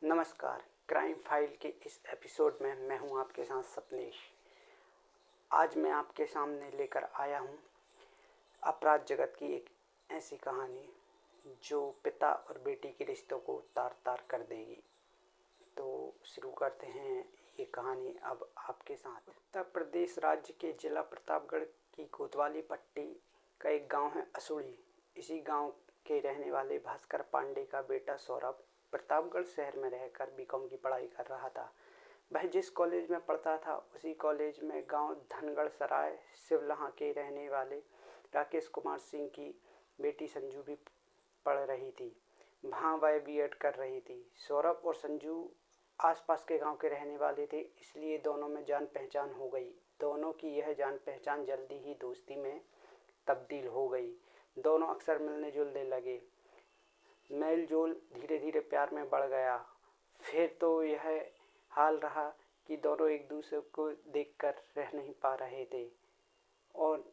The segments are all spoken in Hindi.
नमस्कार। क्राइम फाइल के इस एपिसोड में मैं हूं आपके साथ सपनेश। आज मैं आपके सामने लेकर आया हूं अपराध जगत की एक ऐसी कहानी जो पिता और बेटी के रिश्तों को तार तार कर देगी। तो शुरू करते हैं ये कहानी अब आपके साथ। उत्तर प्रदेश राज्य के जिला प्रतापगढ़ की कोतवाली पट्टी का एक गांव है असुड़ी। इसी गांव के रहने वाले भास्कर पांडे का बेटा सौरभ प्रतापगढ़ शहर में रहकर बीकॉम की पढ़ाई कर रहा था। वह जिस कॉलेज में पढ़ता था उसी कॉलेज में गांव धनगढ़ सराय शिवलहाँ के रहने वाले राकेश कुमार सिंह की बेटी संजू भी पढ़ रही थी। वहाँ वह बीएड कर रही थी। सौरभ और संजू आसपास के गांव के रहने वाले थे, इसलिए दोनों में जान पहचान हो गई। दोनों की यह जान पहचान जल्दी ही दोस्ती में तब्दील हो गई। दोनों अक्सर मिलने जुलने लगे। मेल जोल धीरे धीरे प्यार में बढ़ गया। फिर तो यह हाल रहा कि दोनों एक दूसरे को देखकर रह नहीं पा रहे थे और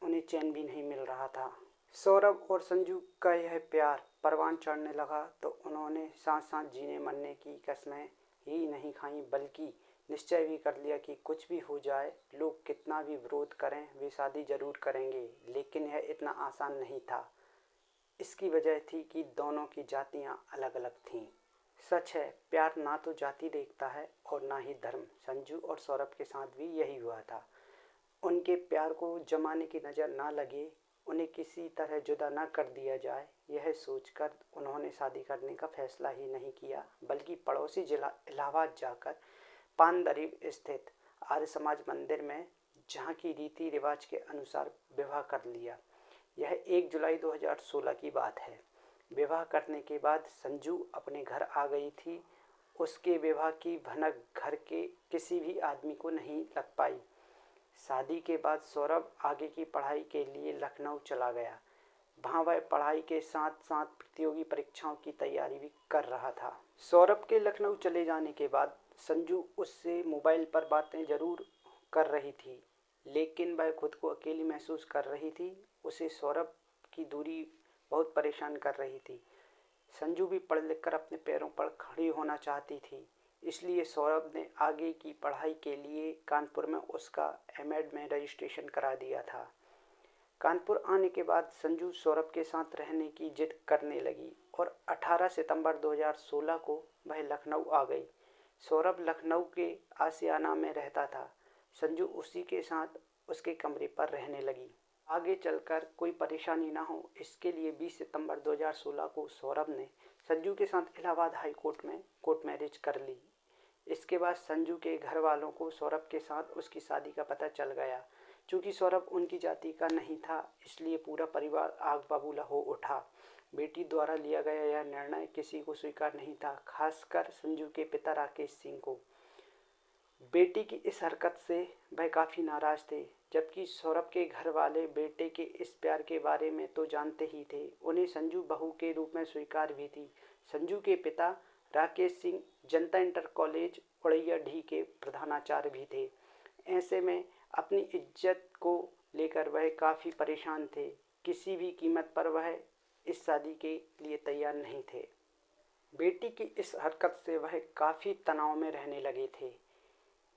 उन्हें चैन भी नहीं मिल रहा था। सौरभ और संजू का यह प्यार परवान चढ़ने लगा तो उन्होंने साथ साथ जीने मरने की कस्में ही नहीं खाई, बल्कि निश्चय भी कर लिया कि कुछ भी हो जाए, लोग कितना भी विरोध करें, वे शादी जरूर करेंगे। लेकिन यह इतना आसान नहीं था। इसकी वजह थी कि दोनों की जातियां अलग अलग थीं। सच है, प्यार ना तो जाति देखता है और ना ही धर्म। संजू और सौरभ के साथ भी यही हुआ था। उनके प्यार को जमाने की नज़र ना लगे, उन्हें किसी तरह जुदा ना कर दिया जाए, यह सोचकर उन्होंने शादी करने का फैसला ही नहीं किया, बल्कि पड़ोसी जिला इलाहाबाद जाकर पानदरी स्थित आर्य समाज मंदिर में जहाँ की रीति रिवाज के अनुसार विवाह कर लिया। यह 1 जुलाई 2016 की बात है। विवाह करने के बाद संजू अपने घर आ गई थी। उसके विवाह की भनक घर के किसी भी आदमी को नहीं लग पाई। शादी के बाद सौरभ आगे की पढ़ाई के लिए लखनऊ चला गया। वहाँ वह पढ़ाई के साथ साथ प्रतियोगी परीक्षाओं की तैयारी भी कर रहा था। सौरभ के लखनऊ चले जाने के बाद संजू उससे मोबाइल पर बातें ज़रूर कर रही थी, लेकिन वह खुद को अकेली महसूस कर रही थी। उसे सौरभ की दूरी बहुत परेशान कर रही थी। संजू भी पढ़ लिख कर अपने पैरों पर खड़ी होना चाहती थी, इसलिए सौरभ ने आगे की पढ़ाई के लिए कानपुर में उसका एमएड में रजिस्ट्रेशन करा दिया था। कानपुर आने के बाद संजू सौरभ के साथ रहने की जिद करने लगी और 18 सितंबर 2016 को वह लखनऊ आ गई। सौरभ लखनऊ के आशियाना में रहता था। संजू उसी के साथ उसके कमरे पर रहने लगी। आगे चलकर कोई परेशानी ना हो, इसके लिए 20 सितंबर 2016 को सौरभ ने संजू के साथ इलाहाबाद हाई कोर्ट में कोर्ट मैरिज कर ली। इसके बाद संजू के घर वालों को सौरभ के साथ उसकी शादी का पता चल गया। चूँकि सौरभ उनकी जाति का नहीं था, इसलिए पूरा परिवार आग बबूला हो उठा। बेटी द्वारा लिया गया यह निर्णय किसी को स्वीकार नहीं था, खासकर संजू के पिता राकेश सिंह को। बेटी की इस हरकत से वह काफ़ी नाराज़ थे, जबकि सौरभ के घर वाले बेटे के इस प्यार के बारे में तो जानते ही थे। उन्हें संजू बहू के रूप में स्वीकार भी थी। संजू के पिता राकेश सिंह जनता इंटर कॉलेज उड़ैया डी के प्रधानाचार्य भी थे। ऐसे में अपनी इज्जत को लेकर वह काफ़ी परेशान थे। किसी भी कीमत पर वह इस शादी के लिए तैयार नहीं थे। बेटी की इस हरकत से वह काफ़ी तनाव में रहने लगे थे।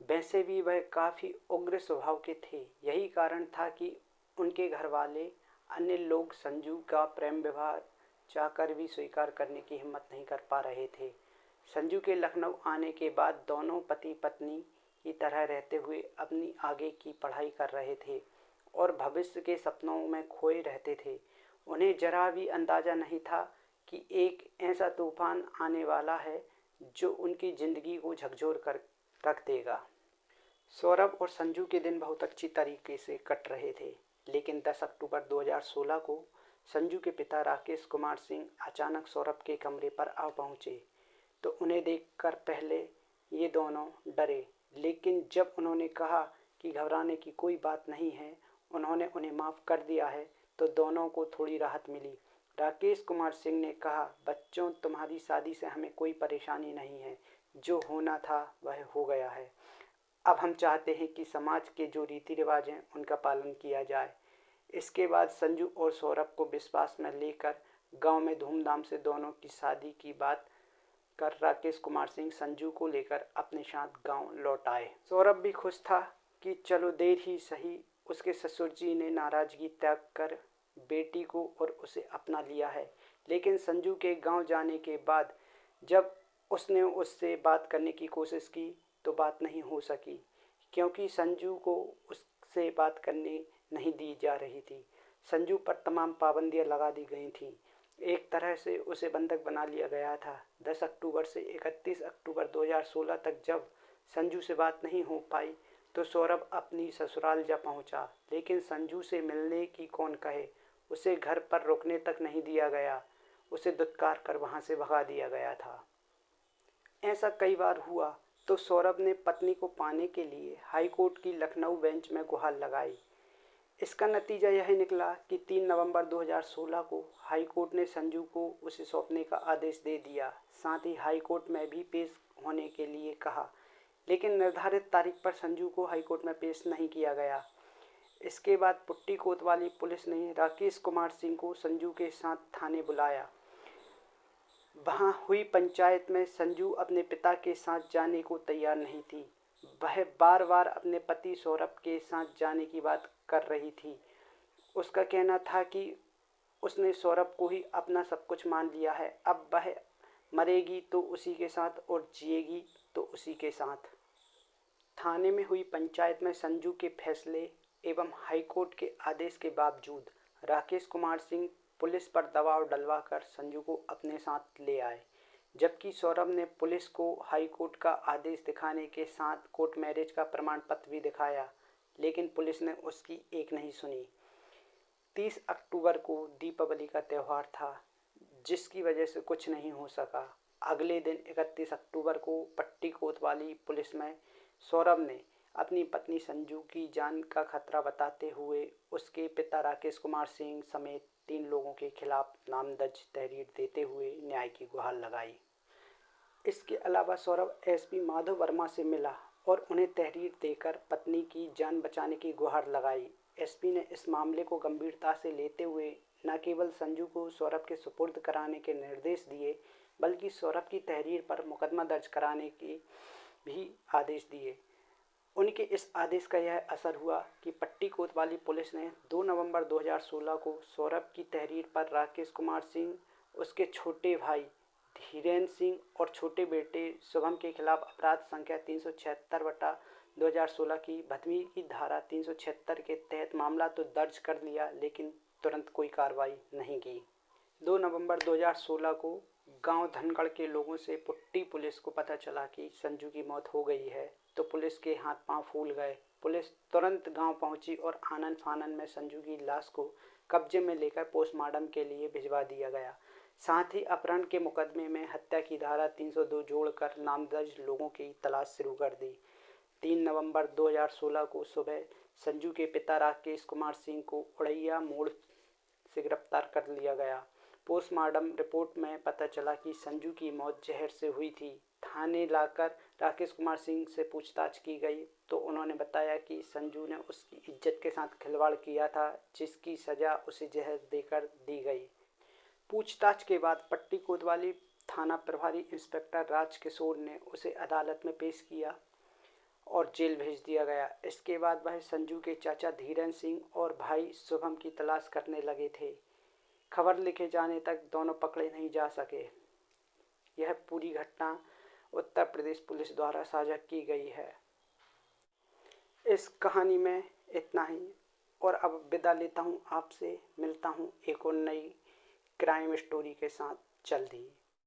वैसे भी वह काफ़ी उग्र स्वभाव के थे। यही कारण था कि उनके घर वाले अन्य लोग संजू का प्रेम विवाह चाहकर भी स्वीकार करने की हिम्मत नहीं कर पा रहे थे। संजू के लखनऊ आने के बाद दोनों पति पत्नी की तरह रहते हुए अपनी आगे की पढ़ाई कर रहे थे और भविष्य के सपनों में खोए रहते थे। उन्हें जरा भी अंदाज़ा नहीं था कि एक ऐसा तूफान आने वाला है जो उनकी ज़िंदगी को झकझोर कर रख देगा। सौरभ और संजू के दिन बहुत अच्छी तरीके से कट रहे थे, लेकिन 10 अक्टूबर 2016 को संजू के पिता राकेश कुमार सिंह अचानक सौरभ के कमरे पर आ पहुंचे। तो उन्हें देखकर पहले ये दोनों डरे, लेकिन जब उन्होंने कहा कि घबराने की कोई बात नहीं है, उन्होंने उन्हें माफ़ कर दिया है, तो दोनों को थोड़ी राहत मिली। राकेश कुमार सिंह ने कहा, बच्चों, तुम्हारी शादी से हमें कोई परेशानी नहीं है। जो होना था वह हो गया है। अब हम चाहते हैं कि समाज के जो रीति रिवाज हैं उनका पालन किया जाए। इसके बाद संजू और सौरभ को विश्वास में लेकर गांव में धूमधाम से दोनों की शादी की बात कर राकेश कुमार सिंह संजू को लेकर अपने साथ गांव लौट आए। सौरभ भी खुश था कि चलो देर ही सही उसके ससुर जी ने नाराजगी त्याग कर बेटी को और उसे अपना लिया है। लेकिन संजू के गांव जाने के बाद जब उसने उससे बात करने की कोशिश की तो बात नहीं हो सकी, क्योंकि संजू को उससे बात करने नहीं दी जा रही थी। संजू पर तमाम पाबंदियां लगा दी गई थीं। एक तरह से उसे बंधक बना लिया गया था। 10 अक्टूबर से 31 अक्टूबर 2016 तक जब संजू से बात नहीं हो पाई तो सौरभ अपनी ससुराल जा पहुंचा, लेकिन संजू से मिलने की कौन कहे। उसे घर पर रुकने तक नहीं दिया गया, उसे दुत्कार कर वहां से भगा दिया गया था। ऐसा कई बार हुआ तो सौरभ ने पत्नी को पाने के लिए हाई कोर्ट की लखनऊ बेंच में गुहार लगाई। इसका नतीजा यह निकला कि 3 नवंबर 2016 को हाई कोर्ट ने संजू को उसे सौंपने का आदेश दे दिया। साथ ही हाई कोर्ट में भी पेश होने के लिए कहा, लेकिन निर्धारित तारीख पर संजू को हाई कोर्ट में पेश नहीं किया गया। इसके बाद पुट्टी कोतवाली पुलिस ने राकेश कुमार सिंह को संजू के साथ थाने बुलाया। वहां हुई पंचायत में संजू अपने पिता के साथ जाने को तैयार नहीं थी। वह बार बार अपने पति सौरभ के साथ जाने की बात कर रही थी। उसका कहना था कि उसने सौरभ को ही अपना सब कुछ मान लिया है, अब वह मरेगी तो उसी के साथ और जिएगी तो उसी के साथ। थाने में हुई पंचायत में संजू के फैसले एवं हाईकोर्ट के आदेश के बावजूद राकेश कुमार सिंह पुलिस पर दबाव डलवाकर संजू को अपने साथ ले आए, जबकि सौरभ ने पुलिस को हाई कोर्ट का आदेश दिखाने के साथ कोर्ट मैरिज का प्रमाण पत्र भी दिखाया, लेकिन पुलिस ने उसकी एक नहीं सुनी। 30 अक्टूबर को दीपावली का त्यौहार था, जिसकी वजह से कुछ नहीं हो सका। अगले दिन 31 अक्टूबर को पट्टी कोतवाली पुलिस में सौरभ ने अपनी पत्नी संजू की जान का खतरा बताते हुए उसके पिता राकेश कुमार सिंह समेत 3 लोगों के खिलाफ नामजद तहरीर देते हुए न्याय की गुहार लगाई। इसके अलावा सौरभ एसपी माधव वर्मा से मिला और उन्हें तहरीर देकर पत्नी की जान बचाने की गुहार लगाई। एसपी ने इस मामले को गंभीरता से लेते हुए न केवल संजू को सौरभ के सुपुर्द कराने के निर्देश दिए, बल्कि सौरभ की तहरीर पर मुकदमा दर्ज कराने के भी आदेश दिए। उनके इस आदेश का यह असर हुआ कि पट्टी कोतवाली पुलिस ने 2 नवंबर 2016 को सौरभ की तहरीर पर राकेश कुमार सिंह, उसके छोटे भाई धीरेन्द्र सिंह और छोटे बेटे शुभम के खिलाफ अपराध संख्या 376/2016 की भदवी की धारा 376 के तहत मामला तो दर्ज कर लिया, लेकिन तुरंत कोई कार्रवाई नहीं की। 2 नवंबर 2016 को गांव धनगढ़ के लोगों से पुट्टी पुलिस को पता चला कि संजू की मौत हो गई है, तो पुलिस के हाथ पांव फूल गए। पुलिस तुरंत गांव पहुंची और आनन फानन में संजू की लाश को कब्जे में लेकर पोस्टमार्टम के लिए भिजवा दिया गया। साथ ही अपहरण के मुकदमे में हत्या की धारा 302 जोड़कर नामजद लोगों की तलाश शुरू कर दी। 3 नवंबर 2016 को सुबह संजू के पिता राकेश कुमार सिंह को उड़ैया मोड़ से गिरफ्तार कर लिया गया। पोस्टमार्टम रिपोर्ट में पता चला कि संजू की मौत जहर से हुई थी। थाने लाकर राकेश कुमार सिंह से पूछताछ की गई तो उन्होंने बताया कि संजू ने उसकी इज्जत के साथ खिलवाड़ किया था, जिसकी सजा उसे जहर देकर दी गई। पूछताछ के बाद पट्टी कोतवाली थाना प्रभारी इंस्पेक्टर राज किशोर ने उसे अदालत में पेश किया और जेल भेज दिया गया। इसके बाद वह संजू के चाचा धीरेन्द्र सिंह और भाई शुभम की तलाश करने लगे थे। खबर लिखे जाने तक दोनों पकड़े नहीं जा सके। यह पूरी घटना उत्तर प्रदेश पुलिस द्वारा साझा की गई है। इस कहानी में इतना ही और अब विदा लेता हूँ आपसे। मिलता हूँ एक और नई क्राइम स्टोरी के साथ जल्द ही।